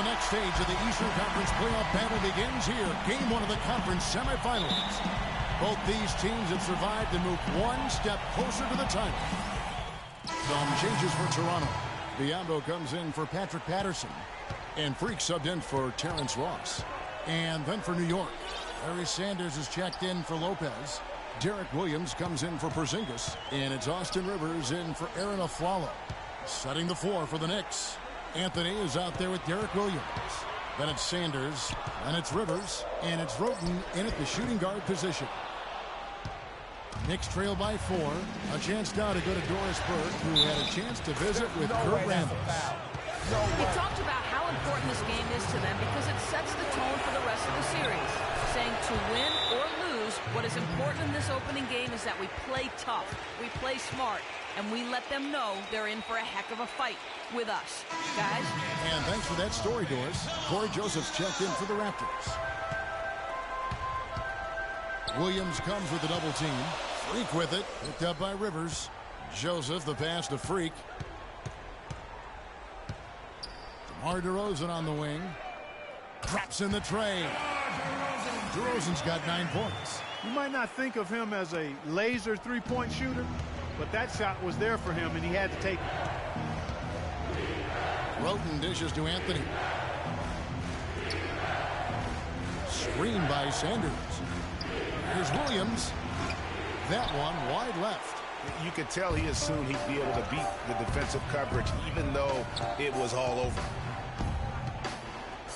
The next stage of the Eastern Conference playoff battle begins here. Game one of the conference semifinals. Both these teams have survived and moved one step closer to the title. Some changes for Toronto. Biombo comes in for Patrick Patterson. And Freak subbed in for Terrence Ross. And then for New York, Larry Sanders is checked in for Lopez. Derek Williams comes in for Porzingis. And it's Austin Rivers in for Aaron Aflalo. Setting the floor for the Knicks. Anthony is out there with Derek Williams. Then it's Sanders. Then it's Rivers. And it's Roten in at the shooting guard position. Knicks trail by 4. A chance now to go to Doris Burke, who had a chance to visit with Kurt Rambis. We talked about how important this game is to them because it sets the tone for the rest of the series. Saying to win or lose, what is important in this opening game is that we play tough, we play smart, and we let them know they're in for a heck of a fight with us. Guys? And thanks for that story, Doris. Corey Joseph's checked in for the Raptors. Williams comes with the double team. Freak with it. Picked up by Rivers. Joseph, the pass to Freak. DeMar DeRozan on the wing. Drops in the tray. DeRozan's got 9 points. You might not think of him as a laser three-point shooter, but that shot was there for him, and he had to take it. Roten dishes to Anthony. Screen by Sanders. Here's Williams. That one wide left. You could tell he assumed he'd be able to beat the defensive coverage, even though it was all over.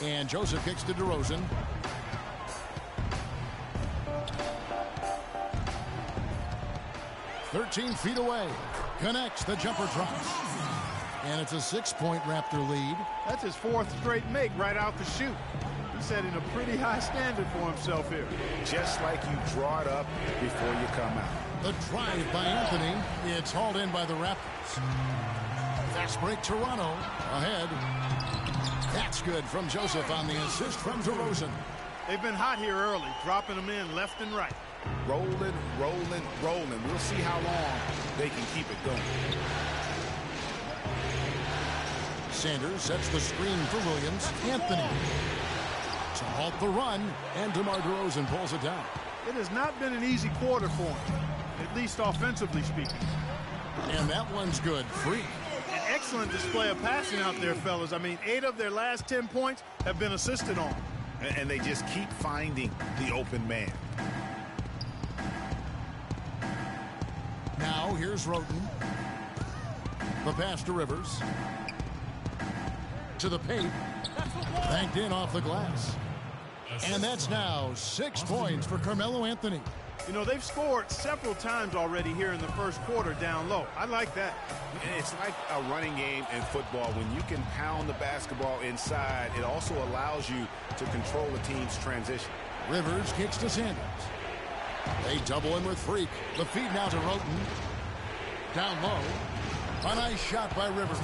And Joseph kicks to DeRozan. "13 feet away. Connects. The jumper drops. And it's a 6-point Raptor lead. That's his 4th straight make right out the chute. He's setting a pretty high standard for himself here. Just like you draw it up before you come out. The drive by Anthony. It's hauled in by the Raptors. Fast break Toronto. Ahead. That's good from Joseph on the assist from DeRozan. They've been hot here early, dropping them in left and right. Rolling, rolling, rolling. We'll see how long they can keep it going. Sanders sets the screen for Williams. Anthony to halt the run, and DeMar DeRozan pulls it down. It has not been an easy quarter for him, at least offensively speaking. And that one's good. Free. An excellent display of passing out there, fellas. I mean, 8 of their last 10 points have been assisted on. And they just keep finding the open man. Now here's Roten. The pass to Rivers. To the paint. Banked in off the glass. And that's now 6 points for Carmelo Anthony. You know, they've scored several times already here in the first quarter down low. I like that. It's like a running game in football. When you can pound the basketball inside, it also allows you to control the team's transition. Rivers kicks to Sanders. They double in with Freak. The feed now to Roten. Down low. A nice shot by Rivers.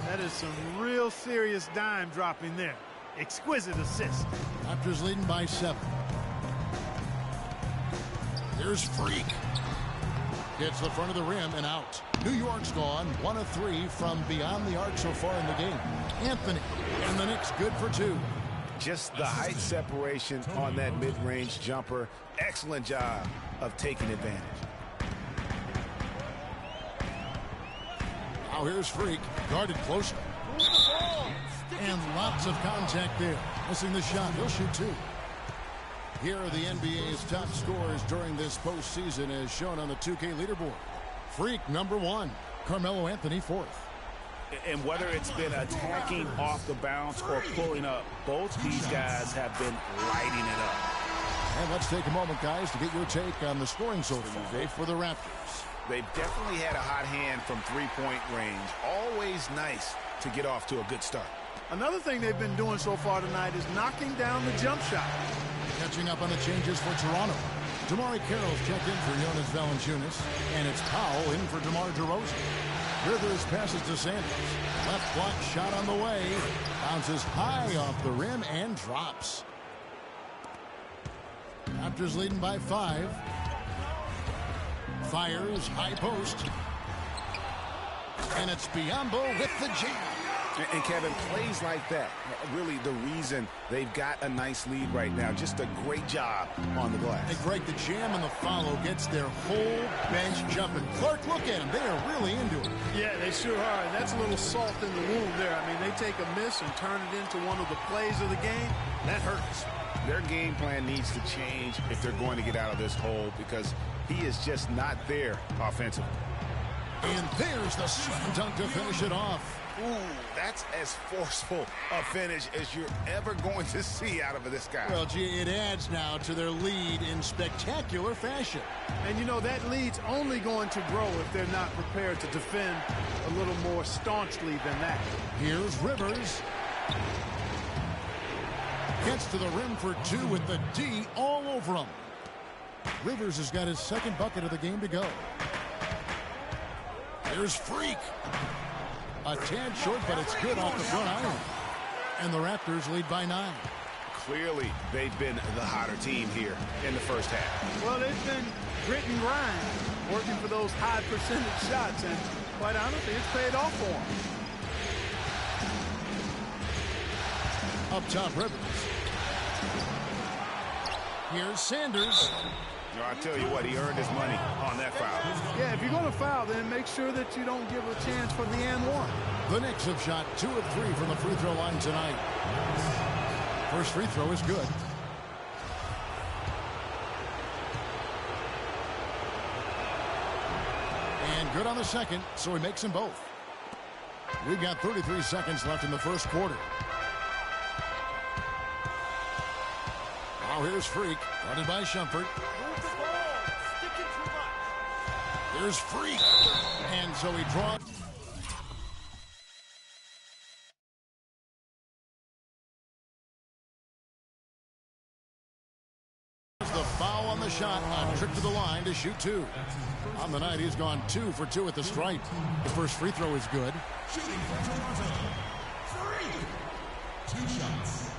That is some real serious dime dropping there. Exquisite assist. Raptors leading by 7. Here's Freak. Hits the front of the rim and out. New York's gone 1 of 3 from beyond the arc so far in the game. Anthony and the Knicks good for 2. Just the height separation on that mid-range jumper. Excellent job of taking advantage. Now here's Freak. Guarded closer. And lots of contact there. Missing the shot. He'll shoot 2. Here are the NBA's top scorers during this postseason as shown on the 2K leaderboard. Freak, number 1. Carmelo Anthony, 4th. And whether it's been attacking off the bounce or pulling up, both these guys have been lighting it up. And let's take a moment, guys, to get your take on the scoring so far today for the Raptors. They've definitely had a hot hand from three-point range. Always nice to get off to a good start. Another thing they've been doing so far tonight is knocking down the jump shot. Catching up on the changes for Toronto. Damari Carroll's checked in for Jonas Valanciunas, and it's Powell in for DeMar DeRozan. Rivers passes to Sanders. Left block shot on the way. Bounces high off the rim and drops. Raptors leading by 5. Fires high post. And it's Biombo with the jam. And Kevin, plays like that, really the reason they've got a nice lead right now. Just a great job on the glass. And Greg, the jam and the follow gets their whole bench jumping. Clark, look at them. They are really into it. Yeah, they sure are. And that's a little salt in the wound there. I mean, they take a miss and turn it into one of the plays of the game. That hurts. Their game plan needs to change if they're going to get out of this hole, because he is just not there offensively. And there's the slam dunk to finish it off. Ooh, that's as forceful a finish as you're ever going to see out of this guy. Well, gee, it adds now to their lead in spectacular fashion. And, you know, that lead's only going to grow if they're not prepared to defend a little more staunchly than that. Here's Rivers. Gets to the rim for two with the D all over him. Rivers has got his second bucket of the game to go. Here's Freak. A tad short, but it's good off the front iron. And the Raptors lead by 9. Clearly, they've been the hotter team here in the first half. Well, they've been grit and grind, working for those high percentage shots, and quite honestly, it's paid off for them. Up top, Rivers. Here's Sanders. No, I tell you what, he earned his money on that foul. Yeah, if you're going to foul, then make sure that you don't give a chance for the and one. The Knicks have shot 2 of 3 from the free throw line tonight. First free throw is good. And good on the second, so he makes them both. We've got 33 seconds left in the first quarter. Now here's Freak, guarded by Shumpert. There's Freak. And so he draws. The foul on the shot. A trip to the line to shoot 2. On the night, he's gone 2 for 2 at the stripe. The first free throw is good. Shooting for Toronto. 3. 2 shots.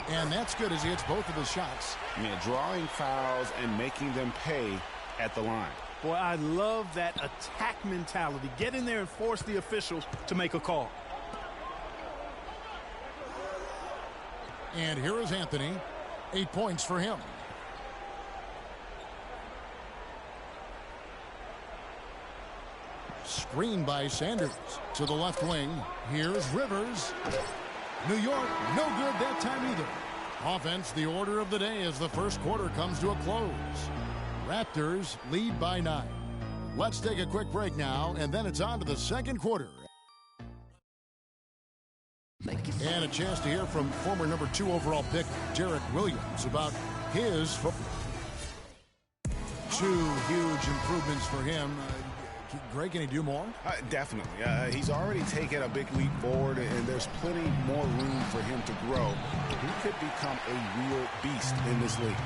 And that's good as he hits both of his shots. I mean, drawing fouls and making them pay at the line. Boy, I love that attack mentality. Get in there and force the officials to make a call. And here is Anthony. 8 points for him. Screen by Sanders to the left wing. Here's Rivers. New York, no good that time either. Offense, the order of the day as the first quarter comes to a close. Raptors lead by 9. Let's take a quick break now, and then it's on to the second quarter. And a chance to hear from former number 2 overall pick Derek Williams about his 2 huge improvements for him. Greg, can he do more? Definitely. He's already taken a big leap forward, and there's plenty more room for him to grow. He could become a real beast in this league.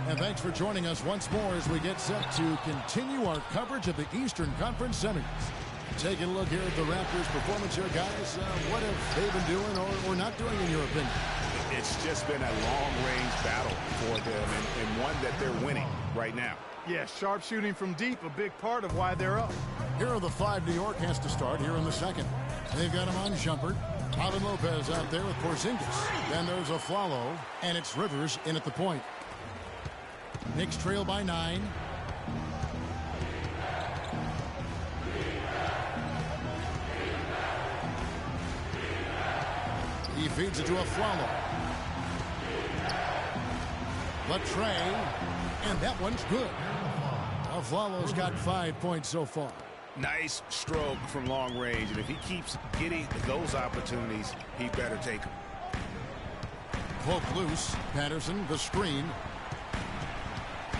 And thanks for joining us once more as we get set to continue our coverage of the Eastern Conference Semis. Taking a look here at the Raptors' performance here, guys. What have they been doing or not doing, in your opinion? It's just been a long-range battle for them, and one that they're winning right now. Yeah, sharp shooting from deep, a big part of why they're up. Here are the 5 New York has to start here in the second. They've got him on Shumpert. Alvin Lopez out there with Porzingis. Then there's a follow, and it's Rivers in at the point. Knicks trail by 9. He feeds it to a follow. Latre, and that one's good. Aflalo's got 5 points so far. Nice stroke from long range, and if he keeps getting those opportunities, he better take them. Poke loose. Patterson, the screen.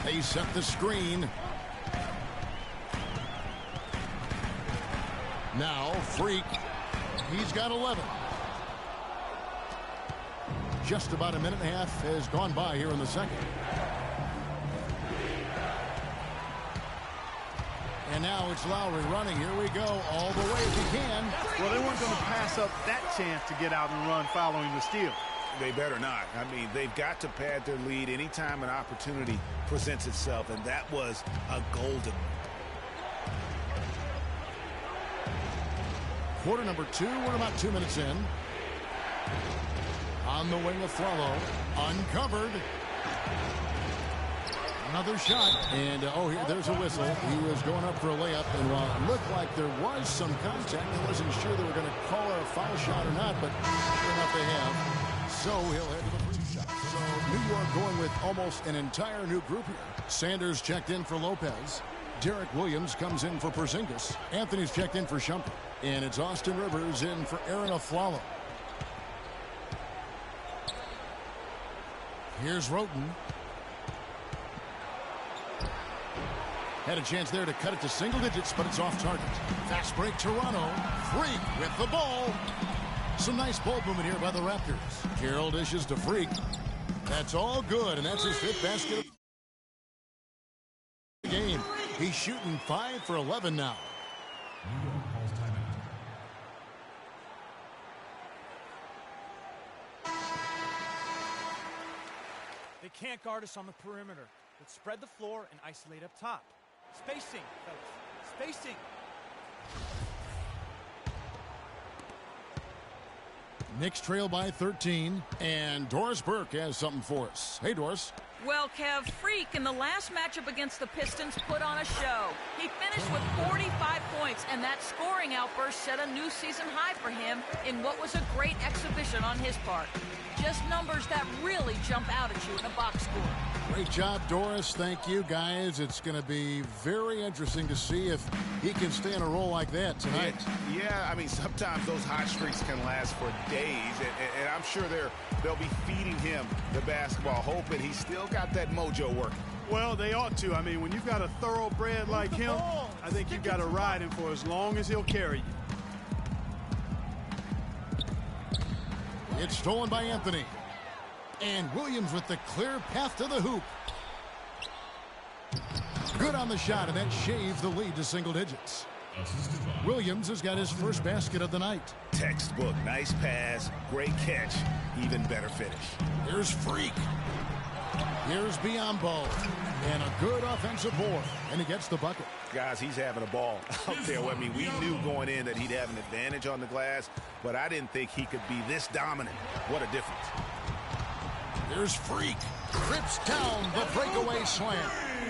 They set the screen. Now, Freak. He's got 11. Just about a minute and a half has gone by here in the second. And now it's Lowry running. Here we go. All the way if he can. Well, they weren't going to pass up that chance to get out and run following the steal. They better not. I mean, they've got to pad their lead anytime an opportunity presents itself, and that was a golden. quarter number 2. We're about 2 minutes in. On the wing of Flalo. Uncovered. Another shot. And, there's a whistle. He was going up for a layup. And while it looked like there was some contact, I wasn't sure they were going to call it a foul shot or not, but sure enough they have. So he'll head to the free shot. So New York going with almost an entire new group here. Sanders checked in for Lopez. Derek Williams comes in for Porzingis. Anthony's checked in for Shumpert. And it's Austin Rivers in for Aaron Aflalo. Here's Roten. Had a chance there to cut it to single digits, but it's off target. Fast break, Toronto. Freak with the ball. Some nice ball movement here by the Raptors. Carroll dishes to Freak. That's all good, and that's his 5th basket of the game. He's shooting 5 for 11 now. New York calls timeout. They can't guard us on the perimeter. Let's spread the floor and isolate up top. Spacing, fellas. Spacing. Knicks trail by 13, and Doris Burke has something for us. Hey, Doris. Well, Kev, Freak in the last matchup against the Pistons put on a show. He finished with 45 points, and that scoring outburst set a new season high for him in what was a great exhibition on his part. Just numbers that really jump out at you in a box score. Great job, Doris. Thank you, guys. It's going to be very interesting to see if he can stay in a role like that tonight. Yeah, I mean, sometimes those hot streaks can last for days, and I'm sure they'll be feeding him the basketball, hoping he's still got that mojo working. Well, they ought to. I mean, when you've got a thoroughbred like him, I think you've got to ride him for as long as he'll carry you. It's stolen by Anthony. And Williams with the clear path to the hoop. Good on the shot, and that shaves the lead to single digits. Williams has got his first basket of the night. Textbook. Nice pass. Great catch. Even better finish. Here's Freak. Here's Biyombo. And a good offensive board. And he gets the bucket. Guys, he's having a ball out there. I mean, we knew going in that he'd have an advantage on the glass, but I didn't think he could be this dominant. What a difference. Here's Freak. Trips down the breakaway slam.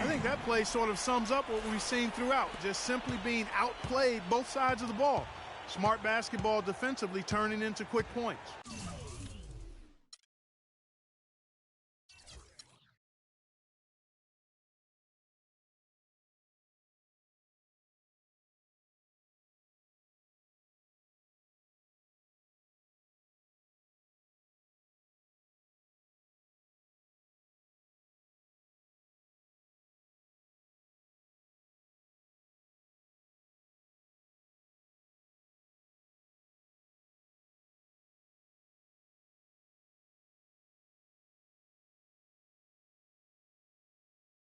I think that play sort of sums up what we've seen throughout. Just simply being outplayed both sides of the ball. Smart basketball defensively turning into quick points.